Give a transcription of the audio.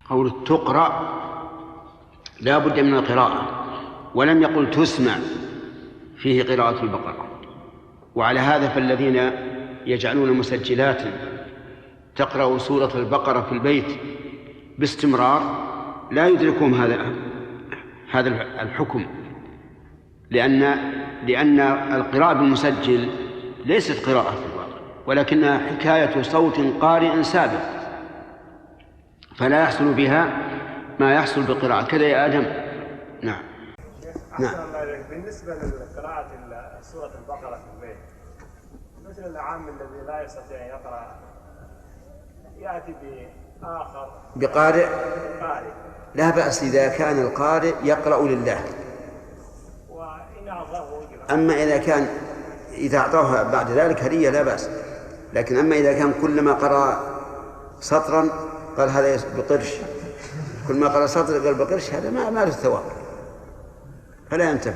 قول تقرأ لا بد من القراءة، ولم يقل تسمع فيه قراءة البقرة. وعلى هذا فالذين يجعلون مسجلات تقرأ سورة البقرة في البيت باستمرار لا يدركون هذا الحكم، لأن القراءة بالمسجل ليست قراءة في الواقع، ولكنها حكاية صوت قارئ سابق، فلا يحصل بها ما يحصل بالقراءة. كذا يا آدم. نعم. بالنسبة لقراءة سورة البقرة في البيت، مثل العام الذي لا يستطيع أن يقرأ يأتي بآخر بقارئ لا بأس إذا كان القارئ يقرأ لله. أما إذا أعطاه بعد ذلك هدية لا بأس، لكن أما إذا كان كلما قرأ سطرا قال هذا بقرش، كل ما قرأ سطر قال بقرش، هذا ما له ثواب، فلا ينتبه.